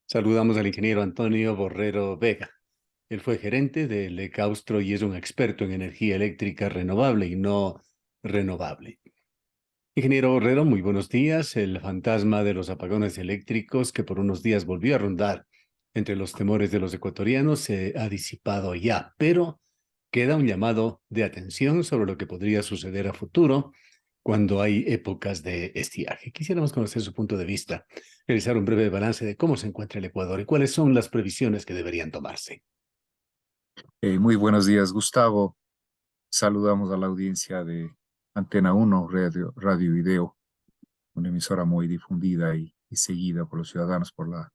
Saludamos al ingeniero Antonio Borrero Vega. Él fue gerente de Lecaustro y es un experto en energía eléctrica renovable y no renovable. Ingeniero Borrero, muy buenos días. El fantasma de los apagones eléctricos que por unos días volvió a rondar entre los temores de los ecuatorianos se ha disipado ya, pero queda un llamado de atención sobre lo que podría suceder a futuro cuando hay épocas de estiaje. Quisiéramos conocer su punto de vista, realizar un breve balance de cómo se encuentra el Ecuador y cuáles son las previsiones que deberían tomarse. Muy buenos días, Gustavo. Saludamos a la audiencia de Antena Uno Radio y Video, una emisora muy difundida y seguida por los ciudadanos por la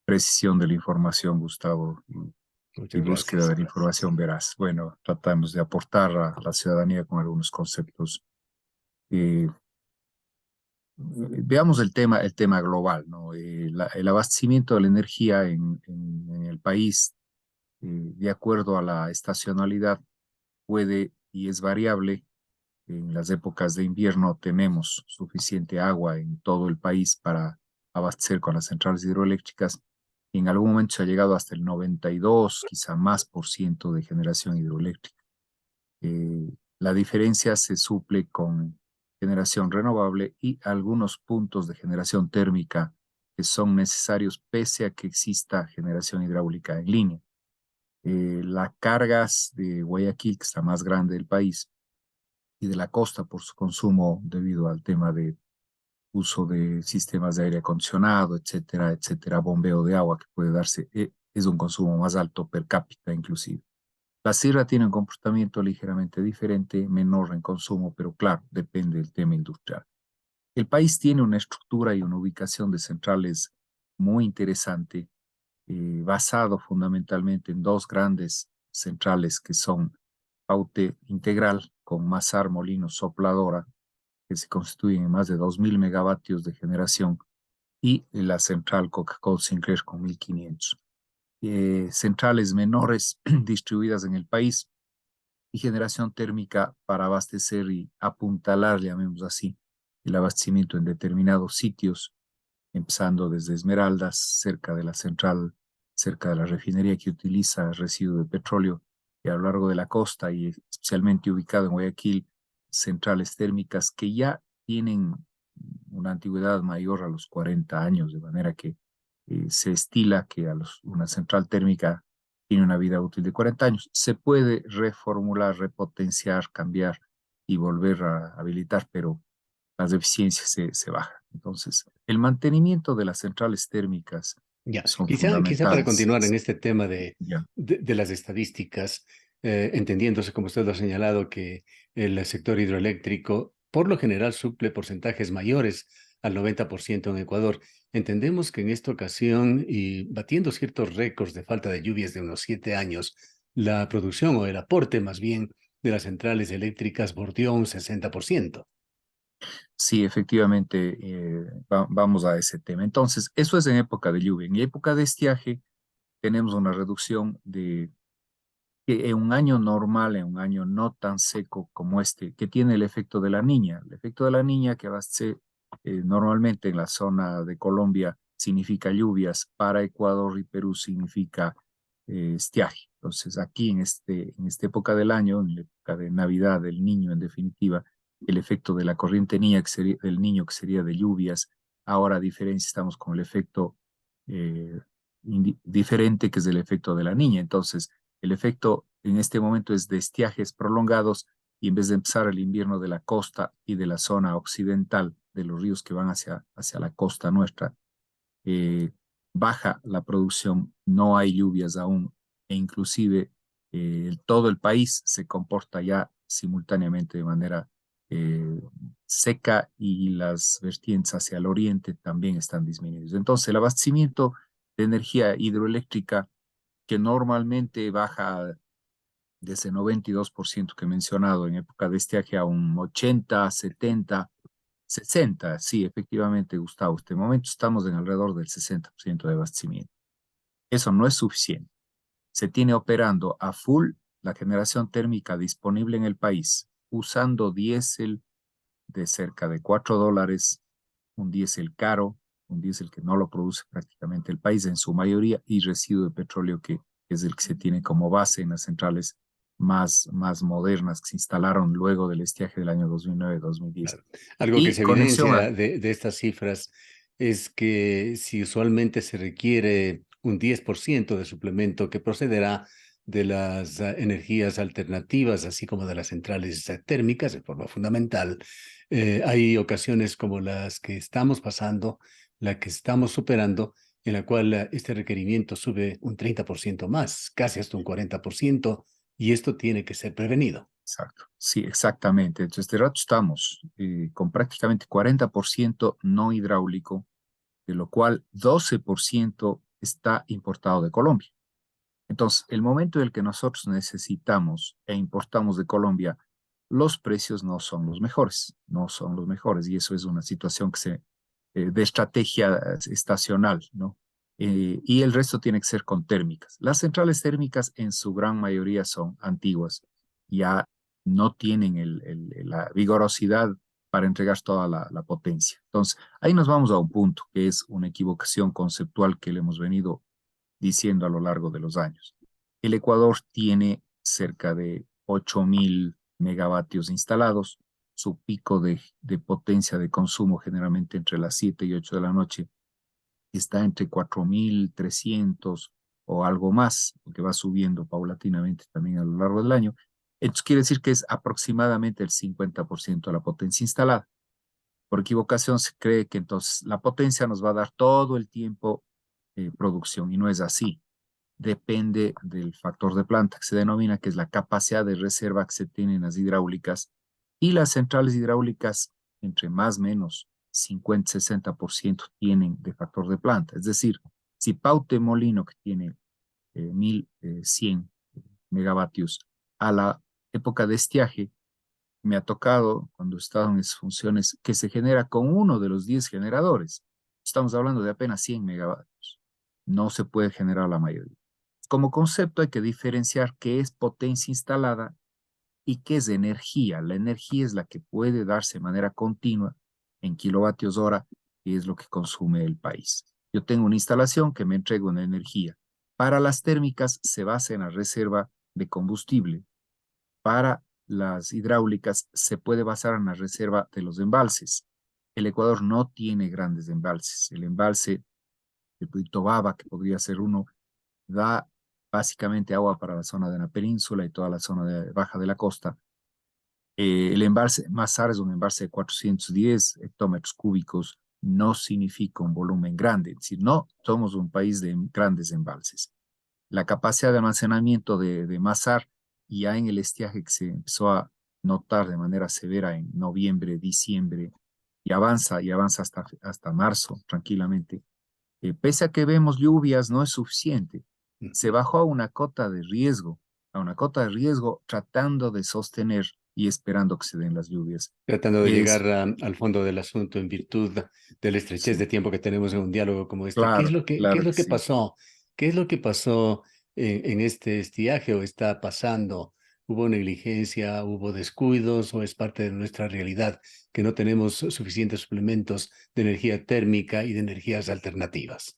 precisión de la información, Gustavo, y Muchas búsqueda gracias. de la información veraz. Bueno, tratamos de aportar a la ciudadanía con algunos conceptos. Eh, Veamos el tema global, ¿no? El abastecimiento de la energía en el país, de acuerdo a la estacionalidad, puede y es variable. En las épocas de invierno tenemos suficiente agua en todo el país para abastecer con las centrales hidroeléctricas. En algún momento se ha llegado hasta el 92, quizá más por ciento de generación hidroeléctrica. La diferencia se suple con generación renovable y algunos puntos de generación térmica que son necesarios pese a que exista generación hidráulica en línea. La Cargas de Guayaquil, que es la más grande del país, y de la costa por su consumo debido al tema de uso de sistemas de aire acondicionado, etcétera, etcétera, bombeo de agua que puede darse, es un consumo más alto per cápita inclusive. La sierra tiene un comportamiento ligeramente diferente, menor en consumo, pero claro, depende del tema industrial. El país tiene una estructura y una ubicación de centrales muy interesante, basado fundamentalmente en dos grandes centrales que son Paute Integral con Mazar Molino Sopladora, que se constituyen en más de 2.000 megavatios de generación, y la central Coca-Cola Sinclair con 1.500. Centrales menores distribuidas en el país y generación térmica para abastecer y apuntalar, llamemos así, el abastecimiento en determinados sitios, empezando desde Esmeraldas, cerca de la central, cerca de la refinería que utiliza residuo de petróleo, y a lo largo de la costa y especialmente ubicado en Guayaquil, centrales térmicas que ya tienen una antigüedad mayor a los 40 años, de manera que se estila que una central térmica tiene una vida útil de 40 años. Se puede reformular, repotenciar, cambiar y volver a habilitar, pero las deficiencias se bajan. Entonces, el mantenimiento de las centrales térmicas Ya, son quizá para fundamentales. continuar en este tema Ya. de las estadísticas, entendiéndose, como usted lo ha señalado, que el sector hidroeléctrico por lo general suple porcentajes mayores al 90% en Ecuador. Entendemos que en esta ocasión, y batiendo ciertos récords de falta de lluvias de unos 7 años, la producción o el aporte más bien de las centrales eléctricas bordeó un 60%. Sí, efectivamente, vamos a ese tema. Entonces, eso es en época de lluvia. En época de estiaje tenemos una reducción de que en un año normal, en un año no tan seco como este, que tiene el efecto de la niña. El efecto de la niña que abastece normalmente en la zona de Colombia significa lluvias, para Ecuador y Perú significa estiaje. Entonces, aquí en esta época del año, en la época de Navidad, del niño en definitiva, el efecto de la corriente niña que sería, del niño que sería de lluvias, ahora a diferencia estamos con el efecto eh, diferente que es el efecto de la niña. Entonces, el efecto en este momento es de estiajes prolongados y en vez de empezar el invierno de la costa y de la zona occidental de los ríos que van hacia la costa nuestra, eh, baja la producción, no hay lluvias aún e inclusive todo el país se comporta ya simultáneamente de manera eh, seca y las vertientes hacia el oriente también están disminuidas. Entonces, el abastecimiento de energía hidroeléctrica que normalmente baja de ese 92% que he mencionado en época de estiaje a un 80, 70, 60. Sí, efectivamente, Gustavo, este momento estamos en alrededor del 60% de abastecimiento. Eso no es suficiente. Se tiene operando a full la generación térmica disponible en el país, usando diésel de cerca de $4, un diésel caro, un diésel que no lo produce prácticamente el país en su mayoría, y residuo de petróleo que es el que se tiene como base en las centrales más modernas que se instalaron luego del estiaje del año 2009-2010. Claro. Algo que Y se conexión a, evidencia de estas cifras es que si usualmente se requiere un 10% de suplemento que procederá de las energías alternativas, así como de las centrales térmicas de forma fundamental, hay ocasiones como las que estamos pasando, la que estamos superando, en la cual este requerimiento sube un 30% más, casi hasta un 40%, y esto tiene que ser prevenido. exacto, sí, exactamente. Entonces, este rato estamos con prácticamente 40% no hidráulico, de lo cual 12% está importado de Colombia. Entonces, el momento en el que nosotros necesitamos e importamos de Colombia, los precios no son los mejores, no son los mejores, y eso es una situación que de estrategia estacional, ¿no? Y el resto tiene que ser con térmicas. Las centrales térmicas en su gran mayoría son antiguas, ya no tienen la vigorosidad para entregar toda la potencia. Entonces, ahí nos vamos a un punto que es una equivocación conceptual que le hemos venido diciendo a lo largo de los años. El Ecuador tiene cerca de 8.000 megavatios instalados. Su pico de potencia de consumo, generalmente entre las 7 y 8 de la noche, está entre 4.300 o algo más, porque va subiendo paulatinamente también a lo largo del año. Esto quiere decir que es aproximadamente el 50% de la potencia instalada. Por equivocación se cree que entonces la potencia nos va a dar todo el tiempo producción, y no es así. Depende del factor de planta que se denomina, que es la capacidad de reserva que se tiene en las hidráulicas, y las centrales hidráulicas entre más o menos 50-60% tienen de factor de planta. Es decir, si Paute Molino, que tiene 1.100 megavatios, a la época de estiaje, me ha tocado, cuando he estado en esas funciones, que se genera con uno de los 10 generadores. Estamos hablando de apenas 100 megavatios. No se puede generar la mayoría. Como concepto hay que diferenciar qué es potencia instalada y qué es energía. La energía es la que puede darse de manera continua en kilovatios hora, y es lo que consume el país. Yo tengo una instalación que me entrega una energía. Para las térmicas se basa en la reserva de combustible. Para las hidráulicas se puede basar en la reserva de los embalses. El Ecuador no tiene grandes embalses. El embalse de Puitobaba, que podría ser uno, da básicamente agua para la zona de la península y toda la zona baja de la costa. El embalse Mazar es un embalse de 410 hectómetros cúbicos, no significa un volumen grande, es decir, no somos un país de grandes embalses. La capacidad de almacenamiento de Mazar, ya en el estiaje que se empezó a notar de manera severa en noviembre, diciembre, y avanza hasta marzo tranquilamente, pese a que vemos lluvias, no es suficiente. Se bajó a una cota de riesgo tratando de sostener y esperando que se den las lluvias. Tratando de llegar Es, al fondo del asunto en virtud de la estrechez sí, de tiempo que tenemos en un diálogo como este. claro, Qué es claro lo que que sí. pasó? ¿Qué es lo que pasó en este estiaje o está pasando? ¿Hubo negligencia, hubo descuidos o es parte de nuestra realidad que no tenemos suficientes suplementos de energía térmica y de energías alternativas?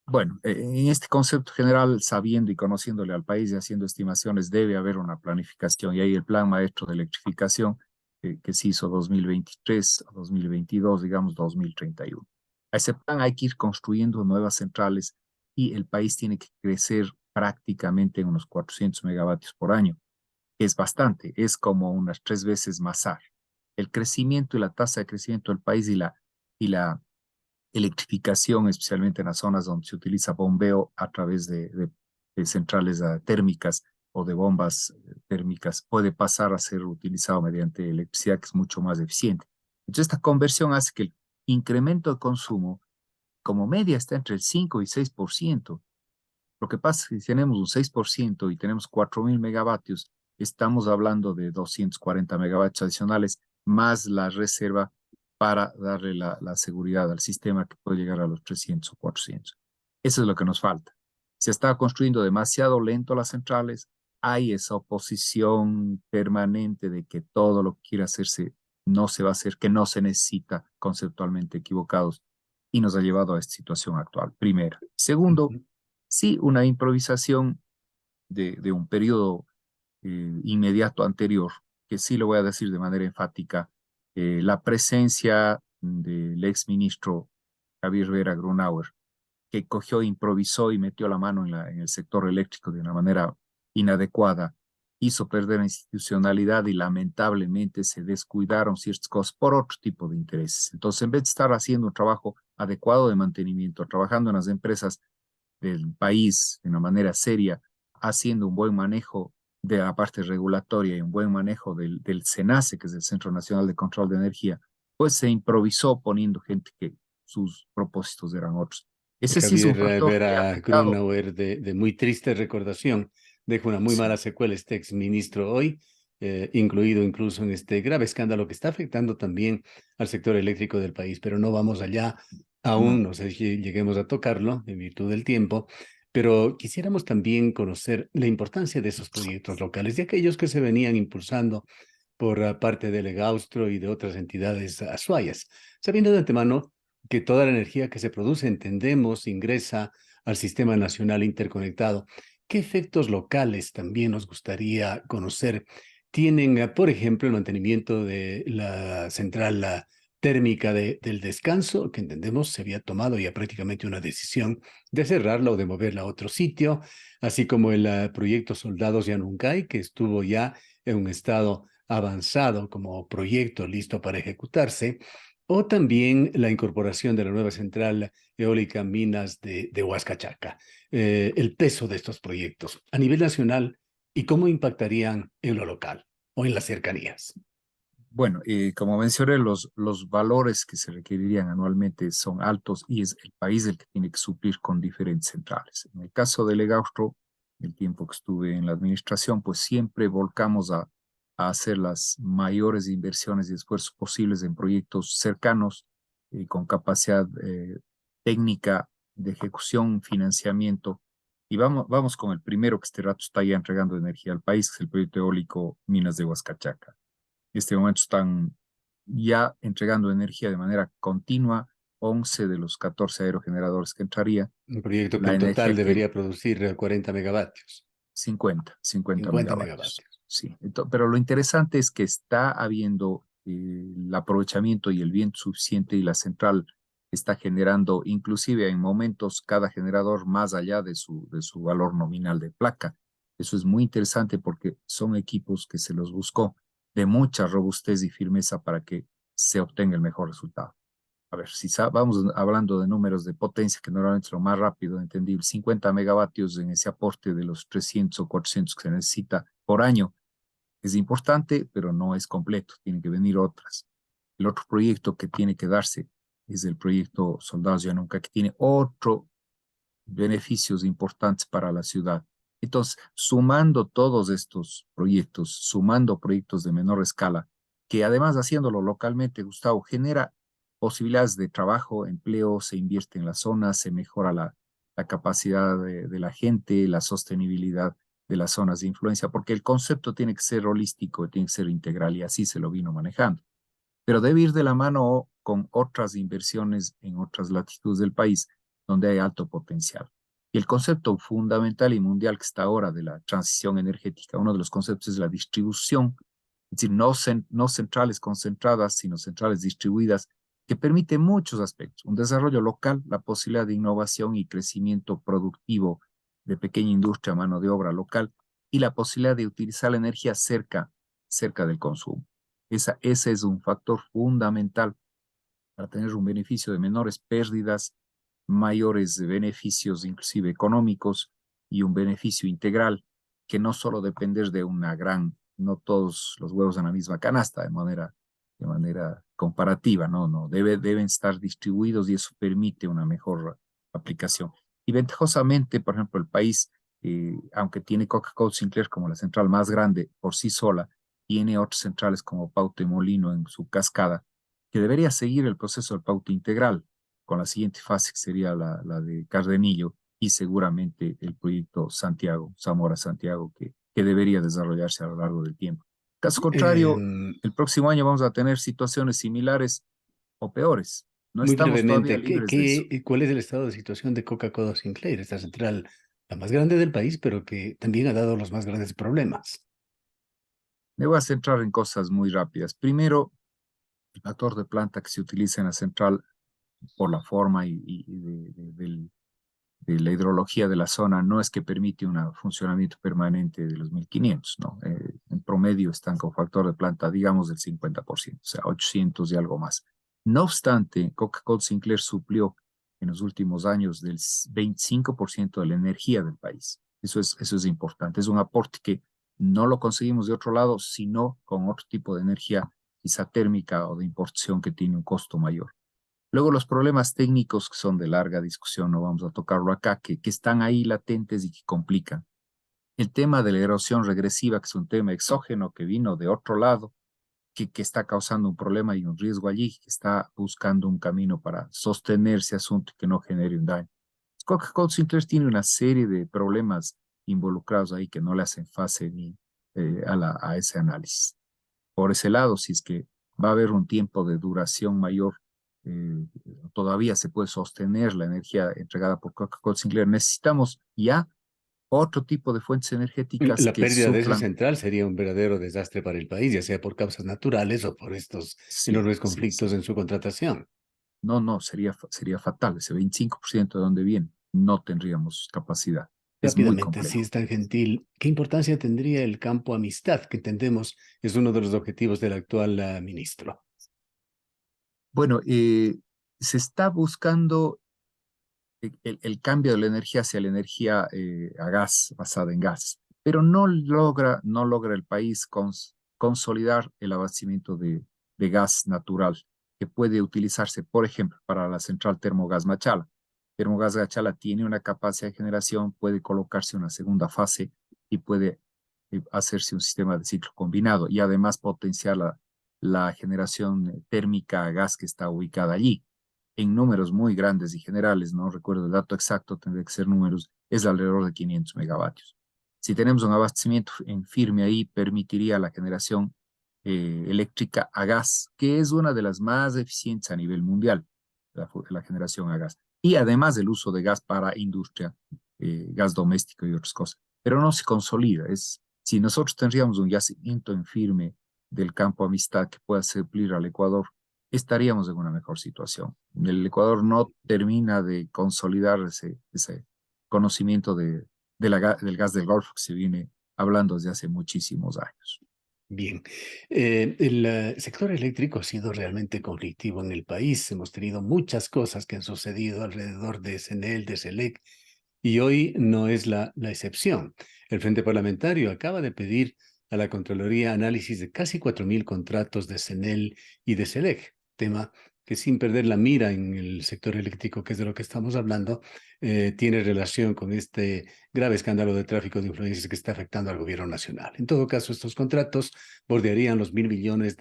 Bueno, en este concepto general, sabiendo y conociéndole al país y haciendo estimaciones, debe haber una planificación, y ahí el plan maestro de electrificación que se hizo 2023, 2022, digamos 2031. A ese plan hay que ir construyendo nuevas centrales, y el país tiene que crecer prácticamente en unos 400 megavatios por año. Es bastante, es como unas 3 veces más. El crecimiento y la tasa de crecimiento del país y la electrificación, especialmente en las zonas donde se utiliza bombeo a través de centrales térmicas o de bombas térmicas, puede pasar a ser utilizado mediante electricidad, que es mucho más eficiente. Entonces, esta conversión hace que el incremento de consumo, como media, está entre el 5 y 6%. Lo que pasa es que si tenemos un 6% y tenemos 4.000 megavatios, estamos hablando de 240 megavatios adicionales, más la reserva para darle la seguridad al sistema, que puede llegar a los 300 o 400. Eso es lo que nos falta. Se está construyendo demasiado lento las centrales, hay esa oposición permanente de que todo lo que quiera hacerse no se va a hacer, que no se necesita, conceptualmente equivocados. y nos ha llevado a esta situación actual, primero. Segundo, Ujú. sí, una improvisación de un periodo inmediato anterior, que sí lo voy a decir de manera enfática, la presencia del ex ministro Javier Vera Grunauer, que cogió, improvisó y metió la mano en el sector eléctrico de una manera inadecuada, hizo perder la institucionalidad y lamentablemente se descuidaron ciertas cosas por otro tipo de intereses. Entonces, en vez de estar haciendo un trabajo adecuado de mantenimiento, trabajando en las empresas del país de una manera seria, haciendo un buen manejo de la parte regulatoria y un buen manejo del CENACE, que es el Centro Nacional de Control de Energía, pues se improvisó poniendo gente que sus propósitos eran otros. Ese sí es un Javier factor que ha Vera afectado. Grunauer, de muy triste recordación, deja una muy Sí, mala secuela este exministro hoy, incluido incluso en este grave escándalo que está afectando también al sector eléctrico del país, pero no vamos allá aún, no. no sé si lleguemos a tocarlo en virtud del tiempo, pero quisiéramos también conocer la importancia de esos proyectos locales, de aquellos que se venían impulsando por parte del Egaustro y de otras entidades azuayas, sabiendo de antemano que toda la energía que se produce, entendemos, ingresa al Sistema Nacional Interconectado. ¿Qué efectos locales también nos gustaría conocer? Tienen, por ejemplo, el mantenimiento de la central térmica del descanso, que entendemos se había tomado ya prácticamente una decisión de cerrarla o de moverla a otro sitio, así como el proyecto Soldados Yanuncay, que estuvo ya en un estado avanzado como proyecto listo para ejecutarse, o también la incorporación de la nueva central eólica Minas de Huascachaca. El peso de estos proyectos a nivel nacional y cómo impactarían en lo local o en las cercanías. Bueno, como mencioné, los valores que se requerirían anualmente son altos y es el país el que tiene que suplir con diferentes centrales. En el caso del Egaustro, el tiempo que estuve en la administración, pues siempre volcamos a hacer las mayores inversiones y esfuerzos posibles en proyectos cercanos y con capacidad técnica de ejecución, financiamiento. Y vamos con el primero que este rato está ya entregando energía al país, que es el proyecto eólico Minas de Huascachaca. En este momento están ya entregando energía de manera continua 11 de los 14 aerogeneradores que entraría. Un proyecto que La en total energía que debería producir 40 megavatios. 50 50 megavatios. megavatios. Sí, pero lo interesante es que está habiendo el aprovechamiento y el viento suficiente y la central está generando, inclusive en momentos, cada generador más allá de su valor nominal de placa. Eso es muy interesante porque son equipos que se los buscó de mucha robustez y firmeza para que se obtenga el mejor resultado. A ver, si vamos hablando de números de potencia, que normalmente es lo más rápido, entendible, 50 megavatios en ese aporte de los 300 o 400 que se necesita por año, es importante, pero no es completo, tienen que venir otras. El otro proyecto que tiene que darse es el proyecto Soldados Ya Nunca, que tiene otro beneficios importantes para la ciudad. Entonces, sumando todos estos proyectos, sumando proyectos de menor escala, que además haciéndolo localmente, Gustavo, genera posibilidades de trabajo, empleo, se invierte en la zona, se mejora la capacidad de la gente, la sostenibilidad de las zonas de influencia, porque el concepto tiene que ser holístico, tiene que ser integral y así se lo vino manejando. Pero debe ir de la mano con otras inversiones en otras latitudes del país donde hay alto potencial. Y el concepto fundamental y mundial que está ahora de la transición energética, uno de los conceptos es la distribución, es decir, no centrales concentradas, sino centrales distribuidas, que permite muchos aspectos. Un desarrollo local, la posibilidad de innovación y crecimiento productivo de pequeña industria, mano de obra local, y la posibilidad de utilizar la energía cerca del consumo. Ese es un factor fundamental para tener un beneficio de menores pérdidas, mayores beneficios inclusive económicos y un beneficio integral que no solo depender de una gran, no todos los huevos en la misma canasta de manera comparativa, no, deben estar distribuidos y eso permite una mejor aplicación. Y ventajosamente, por ejemplo, el país, aunque tiene Coca-Cola Sinclair como la central más grande por sí sola, tiene otras centrales como Pauta y Molino en su cascada, que debería seguir el proceso del Pauta integral, con la siguiente fase que sería la de Cardenillo y seguramente el proyecto Santiago, Zamora-Santiago, que debería desarrollarse a lo largo del tiempo. Caso contrario, Em, el próximo año vamos a tener situaciones similares o peores. No Muy estamos todavía brevemente, libres de eso. ¿cuál es el estado de situación de Coca-Cola Sinclair, esta central la más grande del país, pero que también ha dado los más grandes problemas? Me voy a centrar en cosas muy rápidas. Primero, el factor de planta que se utiliza en la central por la forma de la hidrología de la zona no es que permite un funcionamiento permanente de los 1500, ¿no? En promedio están con factor de planta, digamos, del 50%, o sea, 800 y algo más. No obstante, Coca-Cola Sinclair suplió en los últimos años del 25% de la energía del país. Eso es importante, es un aporte que no lo conseguimos de otro lado, sino con otro tipo de energía, quizá térmica o de importación que tiene un costo mayor. Luego los problemas técnicos que son de larga discusión, no vamos a tocarlo acá, que están ahí latentes y que complican. El tema de la erosión regresiva, que es un tema exógeno que vino de otro lado, que está causando un problema y un riesgo allí, que está buscando un camino para sostener ese asunto y que no genere un daño. Coca-Cola Sinclair tiene una serie de problemas involucrados ahí que no le hacen fase ni a ese análisis. Por ese lado, si es que va a haber un tiempo de duración mayor, eh, todavía se puede sostener la energía entregada por Coca-Cola Sinclair. Necesitamos ya otro tipo de fuentes energéticas La que pérdida de esa suplan. central sería un verdadero desastre para el país, ya sea por causas naturales o por estos Sí, enormes sí, conflictos sí. en su contratación. No, no, sería fatal. Ese 25% de donde viene, no tendríamos capacidad. Es muy Rápidamente, si complejo. es tan gentil, ¿qué importancia tendría el campo amistad, que entendemos es uno de los objetivos del actual ministro? Bueno, se está buscando el cambio de la energía hacia la energía a gas, basada en gas, pero no logra el país consolidar el abastecimiento de gas natural que puede utilizarse, por ejemplo, para la central Termogas Machala. Termogas Machala tiene una capacidad de generación, puede colocarse una segunda fase y puede hacerse un sistema de ciclo combinado y además potenciar la generación térmica a gas que está ubicada allí en números muy grandes y generales, no recuerdo el dato exacto, tendría que ser números, es alrededor de 500 megavatios. Si tenemos un abastecimiento en firme ahí, permitiría la generación eléctrica a gas, que es una de las más eficientes a nivel mundial, la generación a gas. Y además el uso de gas para industria, gas doméstico y otras cosas. Pero no se consolida. Si nosotros tendríamos un yacimiento en firme del campo Amistad que pueda suplir al Ecuador, estaríamos en una mejor situación. El Ecuador no termina de consolidar ese conocimiento del gas del Golfo que se viene hablando desde hace muchísimos años. Bien, el sector eléctrico ha sido realmente conflictivo en el país. Hemos tenido muchas cosas que han sucedido alrededor de SENEL, de SELEC, y hoy no es la excepción. El Frente Parlamentario acaba de pedir a la Contraloría análisis de casi 4.000 contratos de SENEL y de SELEC, tema que sin perder la mira en el sector eléctrico, que es de lo que estamos hablando, tiene relación con este grave escándalo de tráfico de influencias que está afectando al gobierno nacional. En todo caso, estos contratos bordearían los $1.000 millones.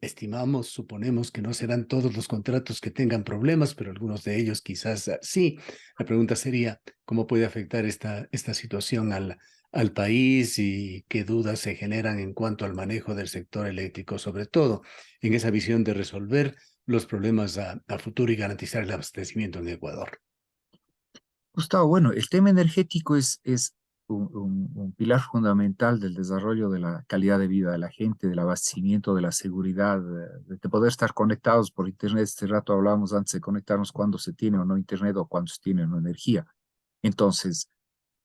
Estimamos, suponemos que no serán todos los contratos que tengan problemas, pero algunos de ellos quizás sí. La pregunta sería, ¿cómo puede afectar esta situación al país y qué dudas se generan en cuanto al manejo del sector eléctrico, sobre todo en esa visión de resolver los problemas a futuro y garantizar el abastecimiento en Ecuador? Gustavo, bueno, el tema energético es un pilar fundamental del desarrollo de la calidad de vida de la gente, del abastecimiento, de la seguridad, de poder estar conectados por Internet. Este rato hablábamos antes de conectarnos cuando se tiene o no Internet o cuando se tiene o no energía. Entonces,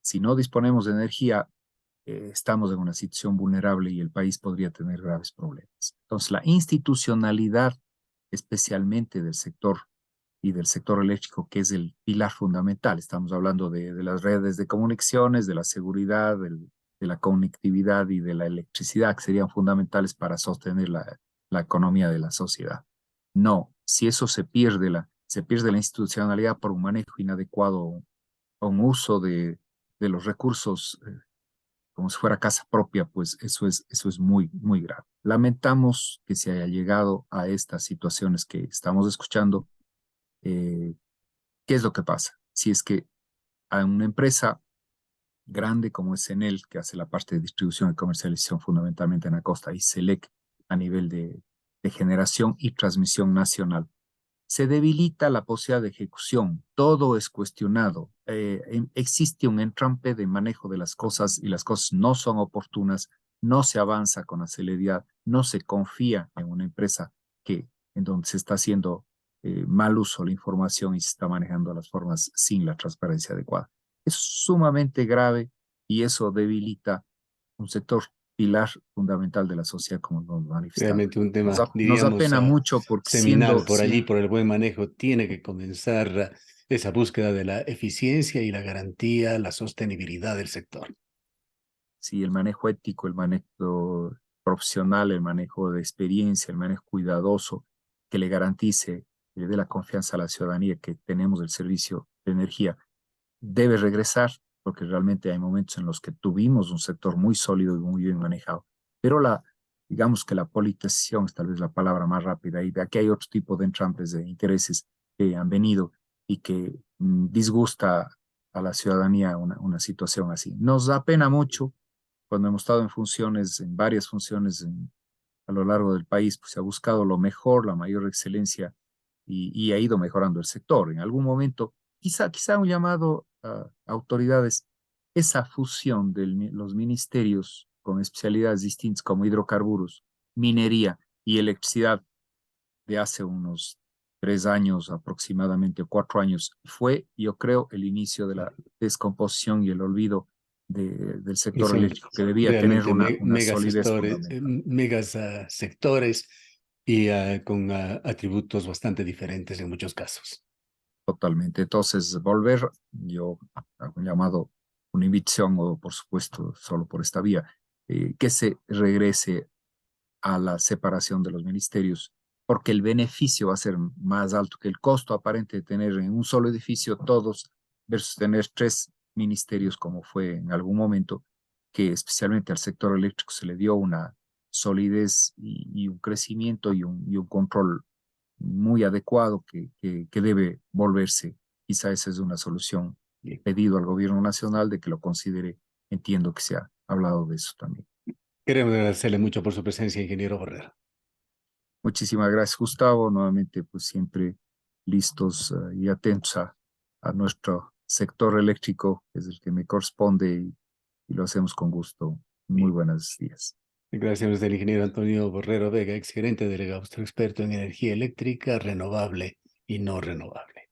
si no disponemos de energía, estamos en una situación vulnerable y el país podría tener graves problemas. Entonces, la institucionalidad, especialmente del sector y del sector eléctrico, que es el pilar fundamental. Estamos hablando de las redes de comunicaciones, de la seguridad, de la conectividad y de la electricidad, que serían fundamentales para sostener la economía de la sociedad. No, si eso se pierde la institucionalidad por un manejo inadecuado o un uso de los recursos como si fuera casa propia, pues eso es muy, muy grave. Lamentamos que se haya llegado a estas situaciones que estamos escuchando. eh, ¿Qué es lo que pasa? Si es que a una empresa grande como es Enel, que hace la parte de distribución y comercialización fundamentalmente en la costa, y Selec a nivel de generación y transmisión nacional, se debilita la posibilidad de ejecución, todo es cuestionado, existe un entrampe de manejo de las cosas y las cosas no son oportunas, no se avanza con la celeridad, no se confía en una empresa en donde se está haciendo mal uso de la información y se está manejando las formas sin la transparencia adecuada. Es sumamente grave y eso debilita un sector pilar fundamental de la sociedad, como hemos manifestado. Realmente un tema, Nos da diríamos, pena mucho porque seminal por allí, por el buen manejo, tiene que comenzar esa búsqueda de la eficiencia y la garantía, la sostenibilidad del sector. sí, el manejo ético, el manejo profesional, el manejo de experiencia, el manejo cuidadoso, que le garantice, le dé la confianza a la ciudadanía que tenemos el servicio de energía, debe regresar, porque realmente hay momentos en los que tuvimos un sector muy sólido y muy bien manejado, pero digamos que la politización es tal vez la palabra más rápida, y de aquí hay otro tipo de entrampes de intereses que han venido y que disgusta a la ciudadanía una situación así. Nos da pena mucho cuando hemos estado en funciones, en varias funciones a lo largo del país, pues se ha buscado lo mejor, la mayor excelencia y ha ido mejorando el sector. En algún momento, quizá un llamado a autoridades, esa fusión de los ministerios con especialidades distintas como hidrocarburos, minería y electricidad de hace unos 3 años aproximadamente, o 4 años, fue, yo creo, el inicio de la descomposición y el olvido del Y sector son eléctrico, que debía tener realmente una solidez fundamental. megas sectores y con atributos bastante diferentes en muchos casos. Totalmente. Entonces, volver, yo hago un llamado, una invitación, o por supuesto, solo por esta vía, que se regrese a la separación de los ministerios, porque el beneficio va a ser más alto que el costo aparente de tener en un solo edificio todos versus tener 3 ministerios, como fue en algún momento, que especialmente al sector eléctrico se le dio una solidez y un crecimiento y un control muy adecuado que debe volverse. Quizá esa es una solución. Bien. Pedido al gobierno nacional de que lo considere. Entiendo que se ha hablado de eso también. Queremos agradecerle mucho por su presencia, ingeniero Borrero. Muchísimas gracias, Gustavo. Nuevamente, pues siempre listos y atentos a nuestro sector eléctrico, que es el que me corresponde, y lo hacemos con gusto. Muy Bien. buenos días. Gracias del ingeniero Antonio Borrero Vega, exgerente delegado experto en energía eléctrica renovable y no renovable.